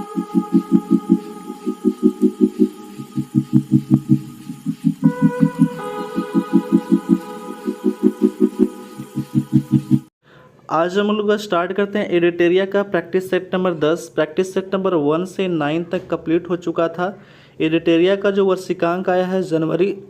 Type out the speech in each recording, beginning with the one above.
आज हम लोग स्टार्ट करते हैं एडिटेरिया का practice set number 10। Practice set number 1 से 9 तक कंप्लीट हो चुका था। एडिटेरिया का जो वर्षिकांक आया है जनवरी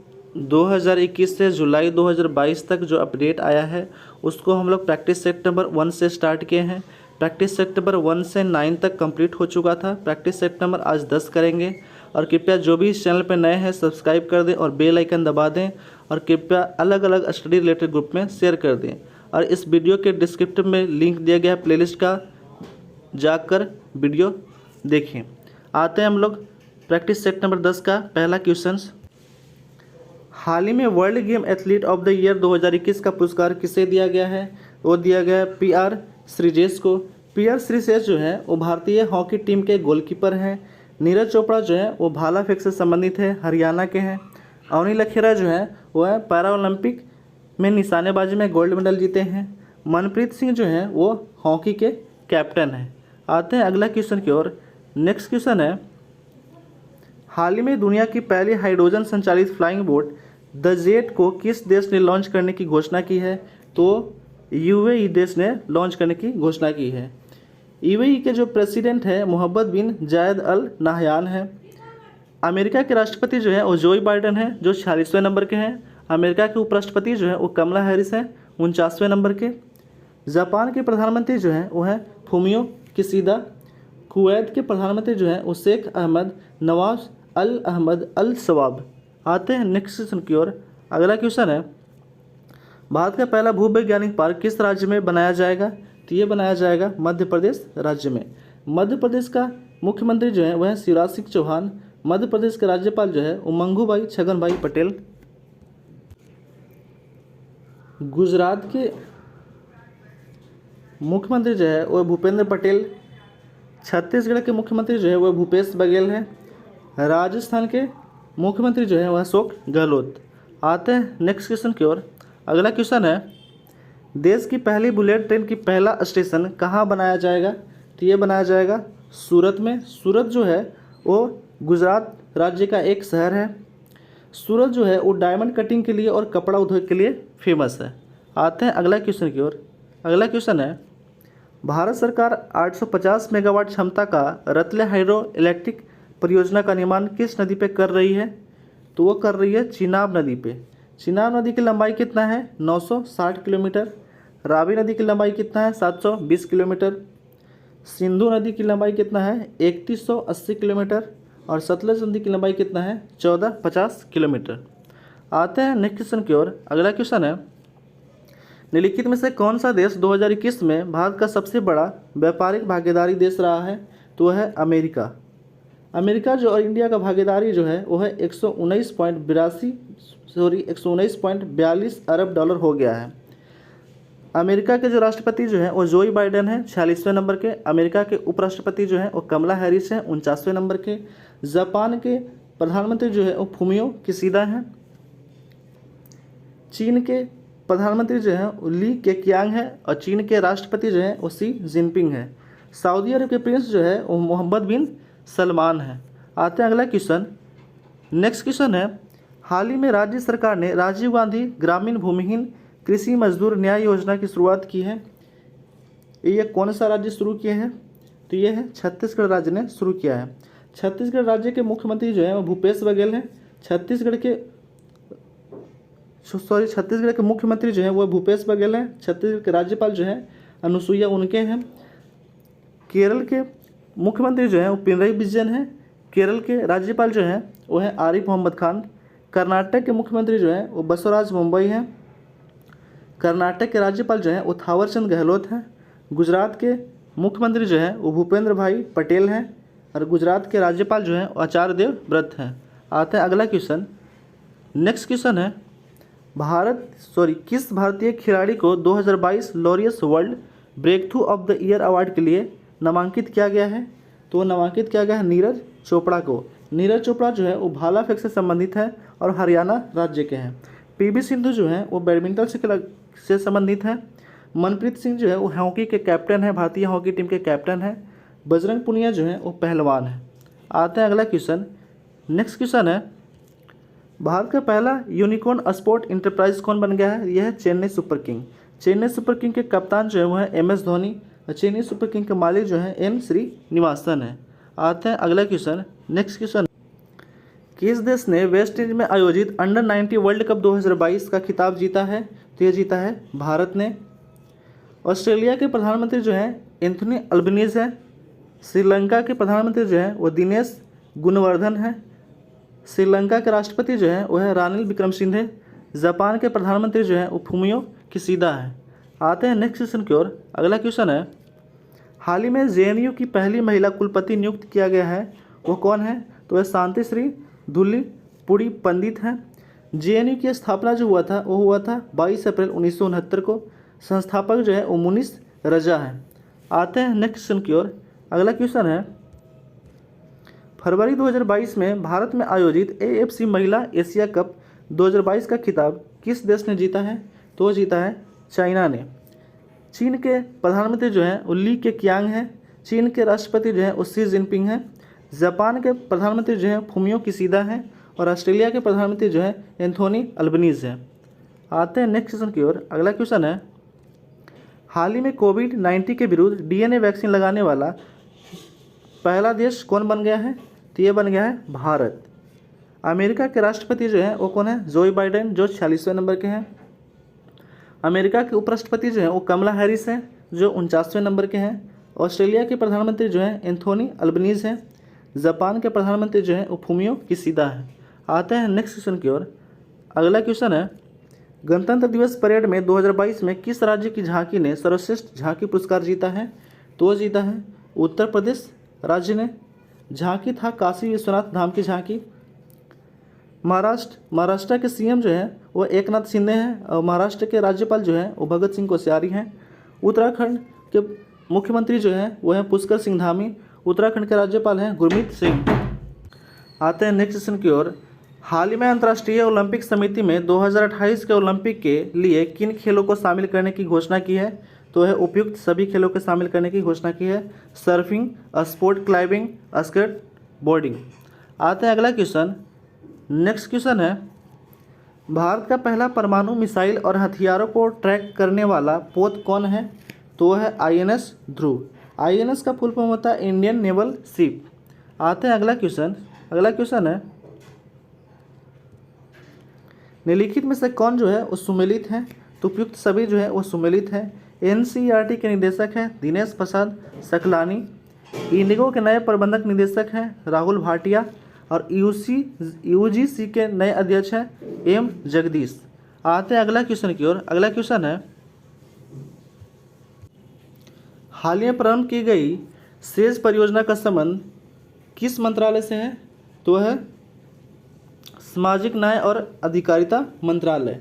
2021 से जुलाई 2022 तक जो अपडेट आया है उसको हम लोग प्रैक्टिस सेट नंबर 1 से स्टार्ट किए हैं। प्रैक्टिस सेट नंबर 1 से 9 तक कंप्लीट हो चुका था। प्रैक्टिस सेट नंबर आज 10 करेंगे। और कृपया जो भी इस चैनल पर नए हैं सब्सक्राइब कर दें और बेल आइकन दबा दें और कृपया अलग अलग स्टडी रिलेटेड ग्रुप में शेयर कर दें। और इस वीडियो के डिस्क्रिप्टिव में लिंक दिया गया है प्लेलिस्ट का, जाकर वीडियो देखें। आते हैं हम लोग प्रैक्टिस सेट नंबर 10 का पहला क्वेश्चन। हाल ही में world game athlete of the year 2021 का पुरस्कार किसे दिया गया है? वो दिया गया है PR श्रीजेश को। PR श्रीजेश जो है वो भारतीय हॉकी टीम के गोलकीपर हैं। नीरज चोपड़ा जो है वो भाला फेंक से संबंधित है, हरियाणा के हैं। अवनी लखेरा जो है वो है पैरा ओलंपिक में निशानेबाजी में गोल्ड मेडल जीते हैं। मनप्रीत सिंह जो है वो हॉकी के कैप्टन हैं। आते हैं अगला क्वेश्चन की ओर। नेक्स्ट क्वेश्चन है, हाल ही में दुनिया की पहली हाइड्रोजन संचालित फ्लाइंग बोट द जेट को किस देश ने लॉन्च करने की घोषणा की है? तो UAE देश ने लॉन्च करने की घोषणा की है। UAE के जो प्रेसिडेंट है मोहम्मद बिन जायद अल नाहयान है। अमेरिका के राष्ट्रपति जो है वो जोई बाइडेन है जो 46वें नंबर के हैं। अमेरिका के उपराष्ट्रपति जो है वो कमला हैरिस हैं 49वें नंबर के। जापान के प्रधानमंत्री जो हैं वो हैं फूमियो किशिदा। कुवैत के प्रधानमंत्री जो हैं वो शेख अहमद नवाज अल अहमद अल सवाब। आते हैं नेक्स्ट क्वेश्चन की ओर। अगला क्वेश्चन है, भारत का पहला भूवैज्ञानिक पार्क किस राज्य में बनाया जाएगा? तो ये बनाया जाएगा मध्य प्रदेश राज्य में। मध्य प्रदेश का मुख्यमंत्री जो है वह है शिवराज सिंह चौहान। मध्य प्रदेश के राज्यपाल जो है वो मंगूभाई छगन भाई पटेल। गुजरात के मुख्यमंत्री जो है वह भूपेंद्र पटेल। छत्तीसगढ़ के मुख्यमंत्री जो है वह भूपेश बघेल हैं। राजस्थान के मुख्यमंत्री जो है वह अशोक गहलोत। आते हैं नेक्स्ट क्वेश्चन की ओर। अगला क्वेश्चन है, देश की पहली बुलेट ट्रेन की पहला स्टेशन कहाँ बनाया जाएगा? तो ये बनाया जाएगा सूरत में। सूरत जो है वो गुजरात राज्य का एक शहर है। सूरत जो है वो डायमंड कटिंग के लिए और कपड़ा उद्योग के लिए फेमस है। आते हैं अगला क्वेश्चन की ओर। अगला क्वेश्चन है, भारत सरकार 850 मेगावाट क्षमता का रतले हाइड्रो इलेक्ट्रिक परियोजना का निर्माण किस नदी पे कर रही है? तो वो कर रही है चिनाब नदी पे। चिनाब नदी की लंबाई कितना है? 960 किलोमीटर। रावी नदी की लंबाई कितना है? 720 किलोमीटर। सिंधु नदी की लंबाई कितना है? 3180 किलोमीटर। और सतलज नदी की लंबाई कितना है? 1450 किलोमीटर। आते हैं नेक्स्ट क्वेश्चन की ओर। अगला क्वेश्चन है, निम्नलिखित में से कौन सा देश 2021 में भारत का सबसे बड़ा व्यापारिक भागीदारी देश रहा है? तो वह है अमेरिका। अमेरिका जो और इंडिया का भागीदारी जो है वो है 119.42 अरब डॉलर हो गया है। अमेरिका के जो राष्ट्रपति जो हैं वो जोई बाइडेन हैं 46वें नंबर के। अमेरिका के उपराष्ट्रपति जो हैं वो कमला हैरिस हैं 49वें नंबर के। जापान के प्रधानमंत्री जो है वो फूमियो किशिदा हैं। चीन के प्रधानमंत्री जो हैं वो ली केक्यांग हैं और चीन के राष्ट्रपति जो हैं वो शी जिनपिंग हैं। सऊदी अरब के प्रिंस जो है वो मोहम्मद बिन सलमान हैं। आते हैं अगला क्वेश्चन। नेक्स्ट क्वेश्चन है, हाल ही में राज्य सरकार ने राजीव गांधी ग्रामीण भूमिहीन कृषि मजदूर न्याय योजना की शुरुआत की है। ये कौन सा राज्य शुरू किए हैं? तो ये है छत्तीसगढ़ राज्य ने शुरू किया है। छत्तीसगढ़ राज्य के मुख्यमंत्री जो है वो भूपेश बघेल हैं। छत्तीसगढ़ के मुख्यमंत्री जो है वो भूपेश बघेल हैं। छत्तीसगढ़ के राज्यपाल जो है अनुसुईया उनके हैं। केरल के मुख्यमंत्री जो है वो पिनरई विजयन हैं। केरल के राज्यपाल जो हैं वो है आरिफ मोहम्मद खान। कर्नाटक के मुख्यमंत्री जो है वो बसवराज मुंबई हैं। कर्नाटक के राज्यपाल जो हैं वो थावरचंद गहलोत हैं। गुजरात के मुख्यमंत्री जो हैं वो भूपेंद्र भाई पटेल हैं और गुजरात के राज्यपाल जो हैं वो आचार्य देवव्रत हैं। आते हैं अगला क्वेश्चन। नेक्स्ट क्वेश्चन है, किस भारतीय खिलाड़ी को 2022 Laureus world breakthrough of the year award के लिए नामांकित किया गया है? तो नामांकित किया गया है नीरज चोपड़ा को। नीरज चोपड़ा जो है वो भाला फेंक से संबंधित है और हरियाणा राज्य के हैं। PV सिंधु जो है वो बैडमिंटन से संबंधित है। मनप्रीत सिंह जो है वो हॉकी के कैप्टन है, भारतीय हॉकी टीम के कैप्टन हैं। बजरंग पुनिया जो है वो पहलवान है। आते हैं अगला क्वेश्चन। नेक्स्ट क्वेश्चन है, भारत का पहला यूनिकॉर्न स्पोर्ट इंटरप्राइज कौन बन गया है? यह है Chennai super king. Chennai super king के कप्तान जो है वो है MS धोनी और चेन्नई सुपर किंग के मालिक जो है N श्रीनिवासन है। आते हैं अगला क्वेश्चन। नेक्स्ट क्वेश्चन, किस देश ने वेस्ट इंडीज में आयोजित अंडर 90 वर्ल्ड कप 2022 का खिताब जीता है? तो ये जीता है भारत ने। ऑस्ट्रेलिया के प्रधानमंत्री जो है एंथोनी अल्बनीज है। श्रीलंका के प्रधानमंत्री जो है वो दिनेश गुणवर्धन है। श्रीलंका के राष्ट्रपति जो है वह है रानिल विक्रमसिंघे। जापान के प्रधानमंत्री जो है वो फुमियो किशिदा है। आते हैं नेक्स्ट क्वेश्चन की ओर। अगला क्वेश्चन है, हाल ही में JNU की पहली महिला कुलपति नियुक्त किया गया है, वो कौन है? तो वह शांति श्री धुल्लीपुड़ी पंडित हैं। JNU की स्थापना जो हुआ था वो हुआ था 22 अप्रैल 1969 को। संस्थापक जो है वो मुनीस रजा है। आते हैं नेक्स्ट क्वेश्चन की ओर। अगला क्वेश्चन है, फरवरी 2022 में भारत में आयोजित AFC महिला एशिया कप 2022 का खिताब किस देश ने जीता है? तो वो जीता है चाइना ने। चीन के प्रधानमंत्री जो हैं वो ली केक्यांग हैं। चीन के राष्ट्रपति जो हैं वो शी जिनपिंग हैं। जापान के प्रधानमंत्री जो हैं फुमियो किशिदा हैं और ऑस्ट्रेलिया के प्रधानमंत्री जो है एंथोनी अल्बनीज हैं। आते हैं नेक्स्ट क्वेश्चन की ओर। अगला क्वेश्चन है, हाल ही में कोविड-19 के विरुद्ध DNA वैक्सीन लगाने वाला पहला देश कौन बन गया है? तो ये बन गया है भारत। अमेरिका के राष्ट्रपति जो है वो कौन है? जो बाइडेन, जो 46वें नंबर के हैं। अमेरिका के उपराष्ट्रपति जो है वो कमला हैरिस हैं, जो 49वें नंबर के हैं। ऑस्ट्रेलिया के प्रधानमंत्री जो है एंथोनी अल्बनीज हैं। जापान के प्रधानमंत्री जो है वो फुमियो किशिदा है। आते हैं नेक्स्ट क्वेश्चन की ओर। अगला क्वेश्चन है, गणतंत्र दिवस परेड में 2022 में किस राज्य की झांकी ने सर्वश्रेष्ठ झांकी पुरस्कार जीता है? तो वो जीता है उत्तर प्रदेश राज्य ने। झांकी था काशी विश्वनाथ धाम की झांकी। महाराष्ट्र के CM जो है वो एकनाथ शिंदे हैं और महाराष्ट्र के राज्यपाल जो हैं वो भगत सिंह कोश्यारी हैं। उत्तराखंड के मुख्यमंत्री जो हैं वो हैं पुष्कर सिंह धामी। उत्तराखंड के राज्यपाल हैं गुरमीत सिंह। आते हैं नेक्स्ट क्वेश्चन की ओर। हाल ही में अंतर्राष्ट्रीय ओलंपिक समिति में 2028 के ओलंपिक के लिए किन खेलों को शामिल करने की घोषणा की है? तो है उपयुक्त सभी खेलों को शामिल करने की घोषणा की है। Surfing, sport climbing, skateboarding. आते हैं अगला क्वेश्चन। नेक्स्ट क्वेश्चन है, भारत का पहला परमाणु मिसाइल और हथियारों को ट्रैक करने वाला पोत कौन है? तो वह है INS ध्रुव। INS का फुल फॉर्म होता है इंडियन नेवल शिप। आते हैं अगला क्वेश्चन। अगला क्वेश्चन है, निम्नलिखित में से कौन जो है वो सुमेलित है? तो उपयुक्त सभी जो है वो सुमेलित है। NCERT के निदेशक हैं दिनेश प्रसाद सकलानी। इंडिगो के नए प्रबंधक निदेशक हैं राहुल भाटिया और UGC के नए अध्यक्ष हैं M जगदीश। आते हैं अगला क्वेश्चन की ओर। अगला क्वेश्चन है, हाल ही में प्रारंभ की गई सेज परियोजना का संबंध किस मंत्रालय से है? तो है सामाजिक न्याय और अधिकारिता मंत्रालय।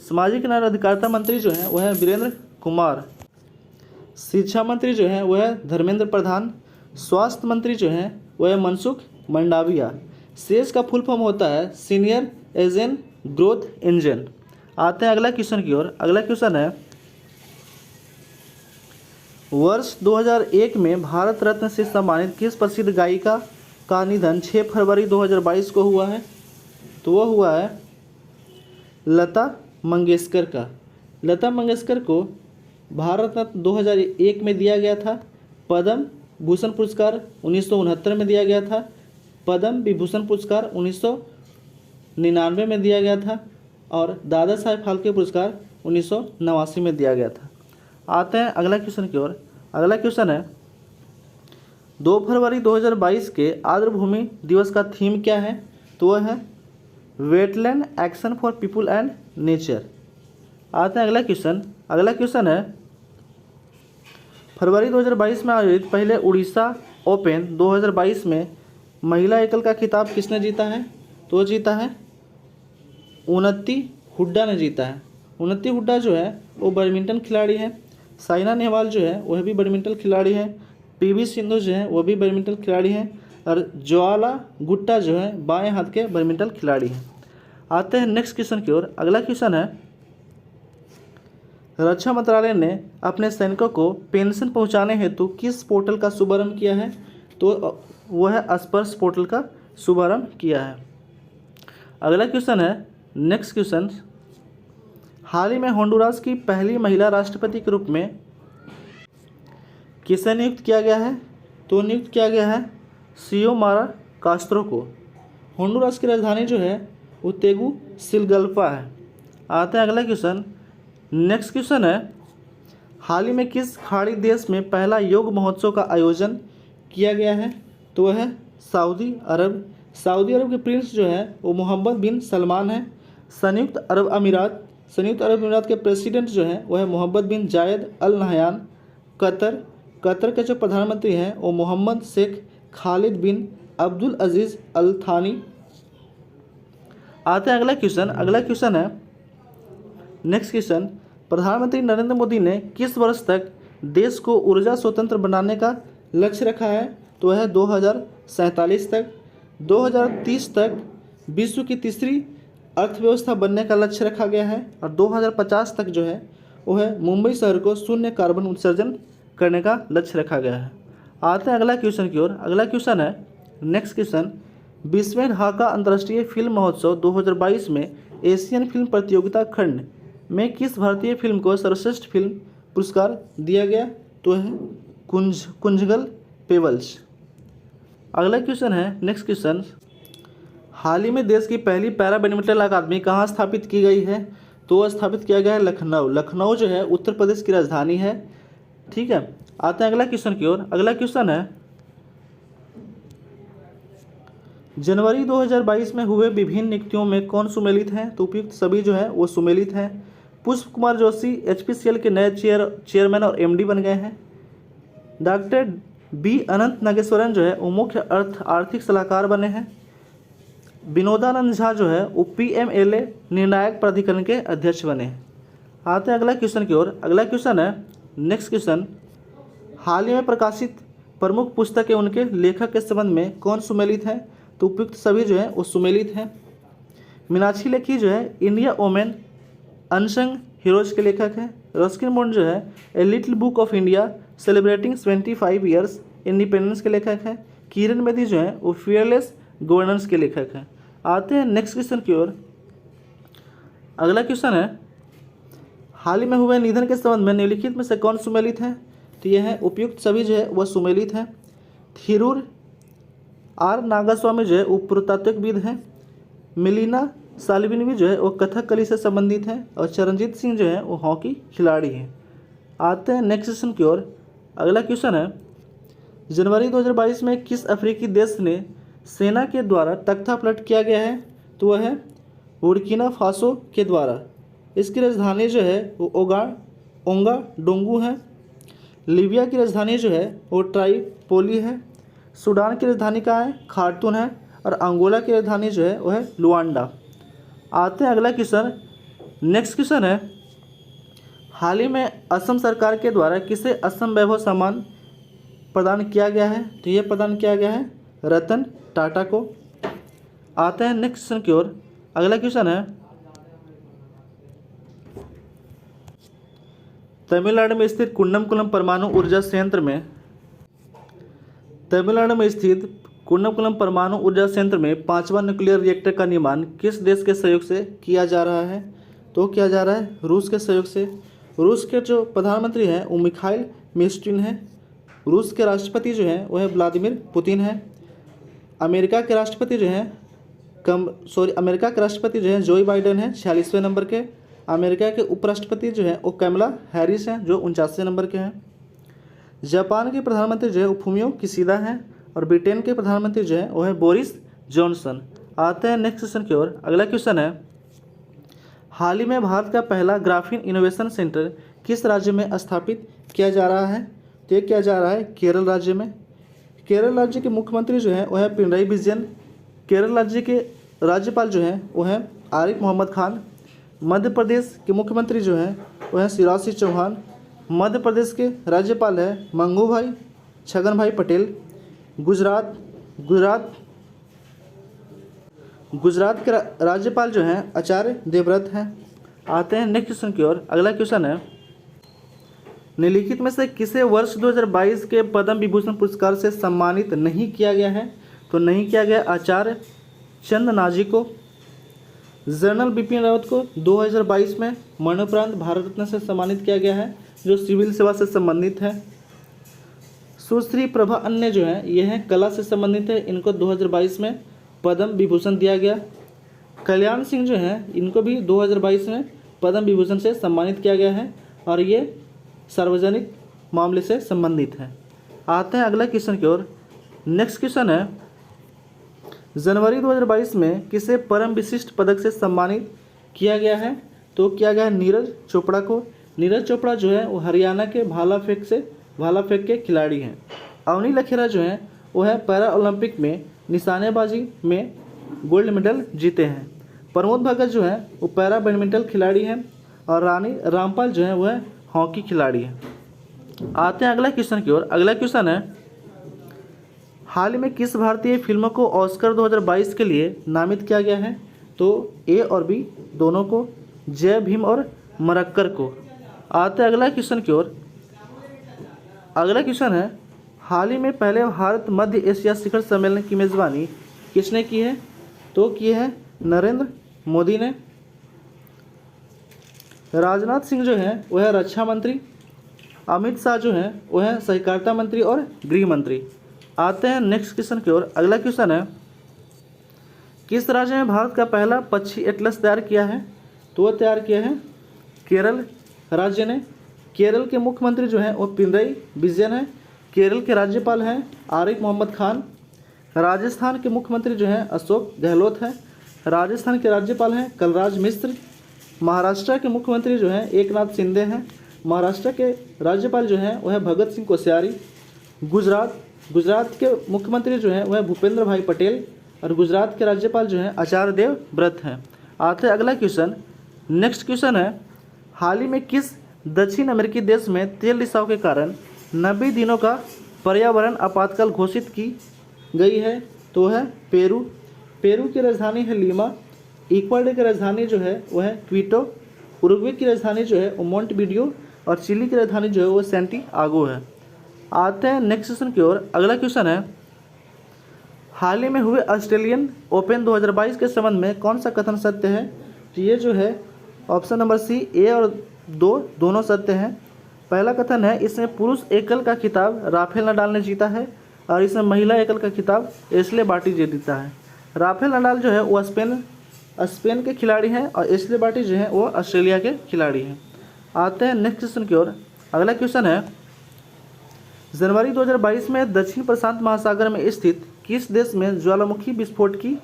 सामाजिक न्याय और अधिकारिता मंत्री जो हैं वह है वीरेंद्र कुमार। शिक्षा मंत्री जो हैं वह है धर्मेंद्र प्रधान। स्वास्थ्य मंत्री जो हैं वह है मनसुख मंडाविया। सेज का फुल फॉर्म होता है सीनियर एजेंट ग्रोथ इंजन। आते हैं अगला क्वेश्चन की ओर। अगला क्वेश्चन है, वर्ष 2001 में भारत रत्न से सम्मानित किस प्रसिद्ध गायिका का निधन 6 फरवरी 2022 को हुआ है? तो वह हुआ है लता मंगेशकर का। लता मंगेशकर को भारत रत्न 2001 में दिया गया था। पद्म भूषण पुरस्कार 1969 में दिया गया था। पद्म विभूषण पुरस्कार 1999 में दिया गया था और दादा साहेब फाल्के पुरस्कार 1989 में दिया गया था। आते हैं अगला क्वेश्चन की ओर। अगला क्वेश्चन है, 2 फरवरी 2022 के आर्द्रभूमि दिवस का थीम क्या है? तो वह है wetland action for people and nature. आते हैं अगला क्वेश्चन। अगला क्वेश्चन है, फरवरी 2022 में आयोजित पहले उड़ीसा ओपन 2022 में महिला एकल का खिताब किसने जीता है? तो जीता है उन्नति हुड्डा ने जीता है। उन्नति हुड्डा जो है वो बैडमिंटन खिलाड़ी हैं। साइना नेहवाल जो है वह भी बैडमिंटन खिलाड़ी हैं। PV सिंधु जो है वो भी बैडमिंटन खिलाड़ी हैं और ज्वाला गुट्टा जो है बाएं हाथ के बैडमिंटन खिलाड़ी हैं। आते हैं नेक्स्ट क्वेश्चन की ओर। अगला क्वेश्चन है, रक्षा मंत्रालय ने अपने सैनिकों को पेंशन पहुंचाने हेतु किस पोर्टल का शुभारंभ किया है? तो वह है स्पर्श पोर्टल का शुभारंभ किया है। अगला क्वेश्चन है, नेक्स्ट क्वेश्चन, हाल ही में होंडुरास की पहली महिला राष्ट्रपति के रूप में किसे नियुक्त किया गया है? तो नियुक्त किया गया है सियोमारा कास्त्रो को। होंडुरास की राजधानी जो है वो तेगुसिगल्पा है। आते हैं अगला क्वेश्चन, नेक्स्ट क्वेश्चन है, हाल ही में किस खाड़ी देश में पहला योग महोत्सव का आयोजन किया गया है? तो वह है सऊदी अरब। सऊदी अरब के प्रिंस जो है वो मोहम्मद बिन सलमान है। संयुक्त अरब अमीरात के प्रेसिडेंट जो है वह है मोहम्मद बिन जायद अल नहयान। कतर के जो प्रधानमंत्री हैं वो मोहम्मद शेख खालिद बिन अब्दुल अजीज़ अल थानी। आते हैं अगला क्वेश्चन है, नेक्स्ट क्वेश्चन, प्रधानमंत्री नरेंद्र मोदी ने किस वर्ष तक देश को ऊर्जा स्वतंत्र बनाने का लक्ष्य रखा है? तो वह है 2047 तक। 2030 तक विश्व की तीसरी अर्थव्यवस्था बनने का लक्ष्य रखा गया है और 2050 तक जो है वो है मुंबई शहर को शून्य कार्बन उत्सर्जन करने का लक्ष्य रखा गया है। आते हैं अगला क्वेश्चन की ओर। अगला क्वेश्चन है, नेक्स्ट क्वेश्चन, 20वें ढाका अंतर्राष्ट्रीय फिल्म महोत्सव 2022 में एशियन फिल्म प्रतियोगिता खंड में किस भारतीय फिल्म को सर्वश्रेष्ठ फिल्म पुरस्कार दिया गया? तो है कुंजगल पेबल्स। अगला क्वेश्चन है, नेक्स्ट क्वेश्चन, हाल ही में देश की पहली पैरा बैडमिंटन अकादमी कहाँ स्थापित की गई है? तो वह स्थापित किया गया है लखनऊ। लखनऊ जो है उत्तर प्रदेश की राजधानी है। ठीक है, आते हैं अगला क्वेश्चन की ओर। अगला क्वेश्चन है, जनवरी 2022 में हुए विभिन्न नियुक्तियों में कौन सुमेलित हैं? तो उपयुक्त सभी जो है वो सुमेलित हैं। पुष्प कुमार जोशी HPCL के नए चेयरमैन और MD बन गए हैं। डॉक्टर B अनंत नागेश्वरन जो है वो मुख्य आर्थिक सलाहकार बने हैं। विनोदानंद झा जो है वो PMLA निर्णायक प्राधिकरण के अध्यक्ष बने हैं। आते हैं अगला क्वेश्चन की ओर। अगला क्वेश्चन है, नेक्स्ट क्वेश्चन, हाल ही में प्रकाशित प्रमुख पुस्तकें उनके लेखक के संबंध में कौन सुमेलित है? तो उपयुक्त सभी जो है वो सुमेलित हैं। मीनाक्षी लेखी जो है इंडिया वोमेन अनसंग हीरोज के लेखक हैं। रस्किन बॉन्ड जो है a little book of India celebrating 25 years independence के लेखक हैं। किरण बेदी जो है वो फियरलेस गवर्नेंस के लेखक हैं। आते हैं नेक्स्ट क्वेश्चन की ओर। अगला क्वेश्चन है, हाल ही में हुए निधन के संबंध में निम्नलिखित में से कौन सुमेलित है? तो यह है उपयुक्त सभी जो है वह सुमेलित हैं। थिरूर R नागास्वामी जो है वो पुरातात्विकविद हैं। मिलिना साल्विनी जो है वो कथकली से संबंधित हैं और चरणजीत सिंह जो है वो हॉकी खिलाड़ी हैं। आते हैं नेक्स्ट क्वेश्चन की ओर। अगला क्वेश्चन है, जनवरी 2022 में किस अफ्रीकी देश ने सेना के द्वारा तख्ता पलट किया गया है? तो वह है बुर्किना फासो के द्वारा। इसकी राजधानी जो है वो ओंगा डोंगू है। लीबिया की राजधानी जो है वो ट्राइपोली है। सूडान की राजधानी कहाँ है? खार्तूम है। और अंगोला की राजधानी जो है वह है लुआंडा। आते हैं अगला क्वेश्चन। नेक्स्ट क्वेश्चन है, हाल ही में असम सरकार के द्वारा किसे असम वैभव सम्मान प्रदान किया गया है? तो यह प्रदान किया गया है रतन टाटा को। आते हैं नेक्स्ट क्वेश्चन की ओर। अगला क्वेश्चन है, तमिलनाडु में स्थित कुन्नमकुलम परमाणु ऊर्जा संयंत्र में पांचवा न्यूक्लियर रिएक्टर का निर्माण किस देश के सहयोग से किया जा रहा है? तो किया जा रहा है रूस के सहयोग से। रूस के जो प्रधानमंत्री हैं वो मिखाइल मिशस्टिन हैं। रूस के राष्ट्रपति जो हैं वह व्लादिमीर पुतिन हैं। अमेरिका के राष्ट्रपति जो हैं जोई बाइडेन हैं 46वें नंबर के। अमेरिका के उपराष्ट्रपति जो हैं वो कैमला हैरिस हैं जो 49वें नंबर के हैं। जापान के प्रधानमंत्री जो है वो फुमियो किशिदा हैं और ब्रिटेन के प्रधानमंत्री जो है वो है बोरिस जॉनसन। आते हैं नेक्स्ट क्वेश्चन की ओर। अगला क्वेश्चन है, हाल ही में भारत का पहला ग्राफीन इनोवेशन सेंटर किस राज्य में स्थापित किया जा रहा है? तो ये किया जा रहा है केरल राज्य में। केरल राज्य के मुख्यमंत्री जो है वह है पिनराई विजयन। केरल राज्य के राज्यपाल जो हैं वो हैं आरिफ मोहम्मद खान। मध्य प्रदेश के मुख्यमंत्री जो हैं वह हैं शिवराज सिंह चौहान। मध्य प्रदेश के राज्यपाल है मंगू भाई छगन भाई पटेल। गुजरात के राज्यपाल जो हैं आचार्य देवव्रत हैं। आते हैं नेक्स्ट क्वेश्चन की ओर। अगला क्वेश्चन है, निम्नलिखित में से किसे वर्ष 2022 के पद्म विभूषण पुरस्कार से सम्मानित नहीं किया गया है? तो नहीं किया गया आचार्य चंद नाजी को। जनरल बिपिन रावत को 2022 में मरणोपरांत भारत रत्न से सम्मानित किया गया है, जो सिविल सेवा से संबंधित है। सुश्री प्रभा अन्य जो है ये हैं कला से संबंधित है, इनको 2022 में पद्म विभूषण दिया गया। कल्याण सिंह जो हैं इनको भी 2022 में पद्म विभूषण से सम्मानित किया गया है और ये सार्वजनिक मामले से संबंधित है। आते हैं अगला क्वेश्चन की ओर। नेक्स्ट क्वेश्चन है, जनवरी 2022 में किसे परम विशिष्ट पदक से सम्मानित किया गया है? तो किया गया है नीरज चोपड़ा को। नीरज चोपड़ा जो है वो हरियाणा के भाला फेंक के खिलाड़ी हैं। अवनी लखेरा जो है वो है पैरा ओलंपिक में निशानेबाजी में गोल्ड मेडल जीते हैं। प्रमोद भगत जो है वो पैरा बैडमिंटन खिलाड़ी हैं और रानी रामपाल जो है वह हॉकी खिलाड़ी है। आते हैं अगला क्वेश्चन की ओर। अगला क्वेश्चन है, हाल ही में किस भारतीय फिल्म को ऑस्कर 2022 के लिए नामित किया गया है? तो ए और बी दोनों को, जय भीम और मरक्कर को। आते हैं अगला क्वेश्चन की ओर। अगला क्वेश्चन है, हाल ही में पहले भारत मध्य एशिया शिखर सम्मेलन की मेज़बानी किसने की है? तो की है नरेंद्र मोदी ने। राजनाथ सिंह जो है वह है रक्षा मंत्री, अमित शाह जो है वह है सहकारिता मंत्री और गृह मंत्री। आते हैं नेक्स्ट क्वेश्चन की ओर। अगला क्वेश्चन है, किस राज्य में भारत का पहला पक्षी एटलस तैयार किया है? तो वह तैयार किया है केरल राज्य ने। केरल के मुख्यमंत्री जो हैं वो पिनरई विजयन है। केरल के राज्यपाल हैं आरिफ मोहम्मद खान। राजस्थान के मुख्यमंत्री जो हैं अशोक गहलोत हैं। राजस्थान के राज्यपाल हैं कलराज मिश्र। महाराष्ट्र के मुख्यमंत्री जो हैं एकनाथ शिंदे हैं। महाराष्ट्र के राज्यपाल जो हैं वह भगत सिंह कोश्यारी। गुजरात के मुख्यमंत्री जो हैं वह भूपेंद्र भाई पटेल और गुजरात के राज्यपाल जो हैं आचार्य देवव्रत हैं। आते हैं अगला क्वेश्चन। नेक्स्ट क्वेश्चन है, हाल ही में किस दक्षिण अमेरिकी देश में तेल रिसाव के कारण 90 दिनों का पर्यावरण आपातकाल घोषित की गई है? तो है पेरू। पेरू की राजधानी है लीमा। इक्वाडोर की राजधानी जो है वह है क्विटो। उरुग्वे की राजधानी जो है वो मोंटेविडियो और चिली की राजधानी जो है वो सैंटियागो है। आते हैं नेक्स्ट क्वेश्चन की ओर। अगला क्वेश्चन है, हाल ही में हुए ऑस्ट्रेलियन ओपन 2022 के संबंध में कौन सा कथन सत्य है? तो ये जो है ऑप्शन नंबर सी ए और 2 दोनों सत्य हैं। पहला कथन है, इसमें पुरुष एकल का खिताब राफेल नडाल ने जीता है और इसमें महिला एकल का खिताब एशले बार्टी जीता है। राफेल नडाल जो है वो स्पेन के खिलाड़ी हैं और एशले बार्टी जो है वो ऑस्ट्रेलिया के खिलाड़ी हैं। आते हैं नेक्स्ट क्वेश्चन की ओर। अगला क्वेश्चन है, जनवरी 2022 में दक्षिण प्रशांत महासागर में स्थित किस देश में ज्वालामुखी विस्फोट की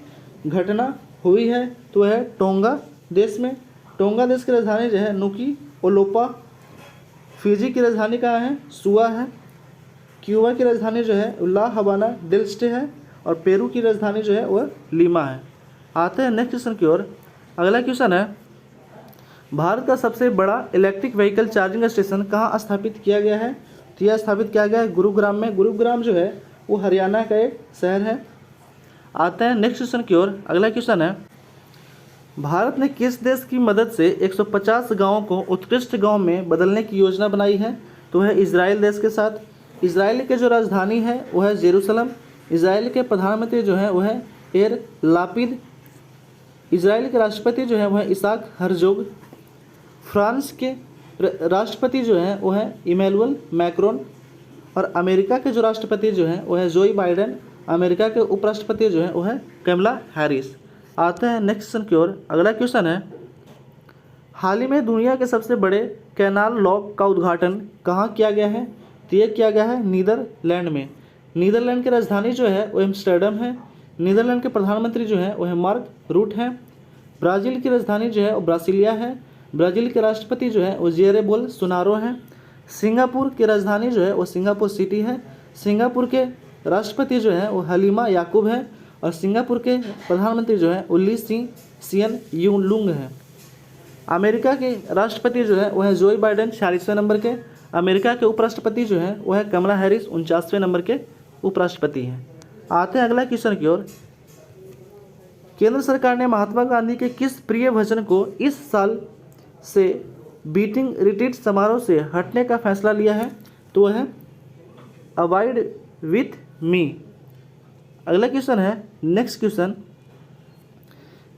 घटना हुई है? तो है टोंगा देश में। टोंगा देश की राजधानी जो है नुकी ओलोपा। फिजी की राजधानी कहाँ है? सुआ है। क्यूबा की राजधानी जो है ला हवाना डेल स्टे है और पेरू की राजधानी जो है वह लीमा है। आते हैं नेक्स्ट क्वेश्चन की ओर। अगला क्वेश्चन है, भारत का सबसे बड़ा इलेक्ट्रिक व्हीकल चार्जिंग स्टेशन कहाँ स्थापित किया गया है? तो यह स्थापित किया गया है गुरुग्राम में। गुरुग्राम जो है वो हरियाणा का एक शहर है। आते हैं नेक्स्ट क्वेश्चन की ओर। अगला क्वेश्चन है, भारत ने किस देश की मदद से 150 गांवों को उत्कृष्ट गांव में बदलने की योजना बनाई है? तो है इजराइल देश के साथ। इजराइल के जो राजधानी है वो है जेरूसलम। इजराइल के प्रधानमंत्री जो है वह है एर लापिद। इजराइल के राष्ट्रपति जो है वह इसाक हरजोग। फ्रांस के राष्ट्रपति जो हैं वो है इमैनुअल मैक्रोन और अमेरिका के जो राष्ट्रपति जो हैं वो है जोई बाइडेन। अमेरिका के उपराष्ट्रपति जो हैं वो है कमला हैरिस। आते हैं नेक्स्ट क्वेश्चन की ओर। अगला क्वेश्चन है, हाल ही में दुनिया के सबसे बड़े कैनाल लॉक का उद्घाटन कहाँ किया गया है? तो ये किया गया है नीदरलैंड में। नीदरलैंड की राजधानी जो है वो एम्स्टर्डम है। नीदरलैंड के प्रधानमंत्री जो है वो है मार्क रूट हैं। ब्राज़ील की राजधानी जो है वो ब्रासिलिया है। ब्राज़ील के राष्ट्रपति जो है वो जेरे बोल्सोनारो हैं। सिंगापुर की राजधानी जो है वो सिंगापुर सिटी है। सिंगापुर के राष्ट्रपति जो है वो हलीमा याकूब है और सिंगापुर के प्रधानमंत्री जो है ली सियन लुंग हैं। अमेरिका के राष्ट्रपति जो है वह है जोई बाइडेन 46वें नंबर के। अमेरिका के उपराष्ट्रपति जो है वह है कमला हैरिस 49वें नंबर के उपराष्ट्रपति हैं। आते हैं अगला क्वेश्चन की ओर। केंद्र सरकार ने महात्मा गांधी के किस प्रिय भजन को इस साल से बीटिंग रिट्रीट समारोह से हटने का फैसला लिया है? तो वह है अवॉइड विथ मी। अगला क्वेश्चन है, next question,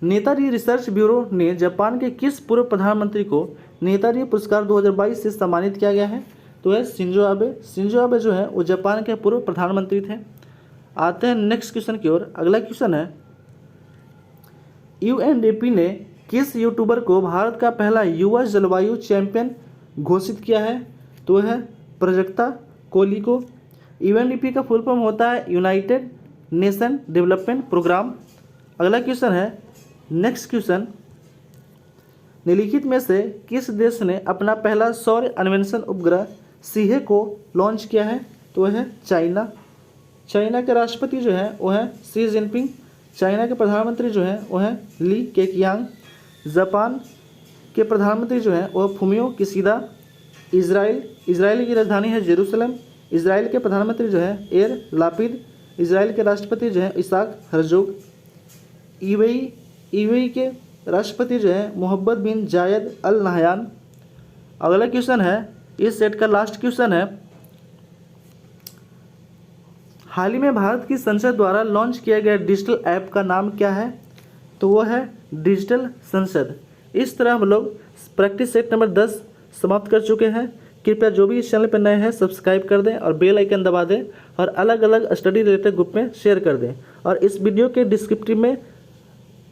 Netaji research bureau ने जापान के किस पूर्व प्रधानमंत्री को नेताजी पुरस्कार 2022 से सम्मानित किया गया है? तो है शिंजो आबे। शिंजो आबे जो है वो जापान के पूर्व प्रधानमंत्री थे। आते हैं नेक्स्ट क्वेश्चन की ओर। अगला क्वेश्चन है, यूएनडीपी ने किस यूट्यूबर को भारत का पहला युवा जलवायु चैंपियन घोषित किया है? तो है प्रजक्ता कोहली को। यूएनडीपी का फुल फॉर्म होता है यूनाइटेड नेशन डेवलपमेंट प्रोग्राम। अगला क्वेश्चन है, नेक्स्ट क्वेश्चन, निम्नलिखित में से किस देश ने अपना पहला सौर अन्वेषण उपग्रह सीहे को लॉन्च किया है? तो वह है चाइना। चाइना के राष्ट्रपति जो है वो है शी जिनपिंग। चाइना के प्रधानमंत्री जो है वो है ली केकियांग। जापान के प्रधानमंत्री जो है वह फुमियो किशिदा। इजराइल की राजधानी है जेरूसलम। इजराइल के प्रधानमंत्री जो है एयर लापिड। इजराइल के राष्ट्रपति जो है इसाक हर्जोग। यूएई के राष्ट्रपति जो है मोहम्मद बिन जायद अल नहयान। अगला क्वेश्चन है, इस सेट का लास्ट क्वेश्चन है, हाल ही में भारत की संसद द्वारा लॉन्च किया गया डिजिटल ऐप का नाम क्या है? तो वो है डिजिटल संसद। इस तरह हम लोग प्रैक्टिस सेट नंबर 10 समाप्त कर चुके हैं। कृपया जो भी इस चैनल पर नए हैं सब्सक्राइब कर दें और बेल आइकन दबा दें और अलग अलग स्टडी रिलेटेड ग्रुप में शेयर कर दें। और इस वीडियो के डिस्क्रिप्टिव में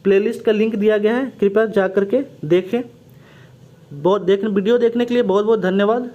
प्लेलिस्ट का लिंक दिया गया है, कृपया जा करके देखें। वीडियो देखने के लिए बहुत बहुत धन्यवाद।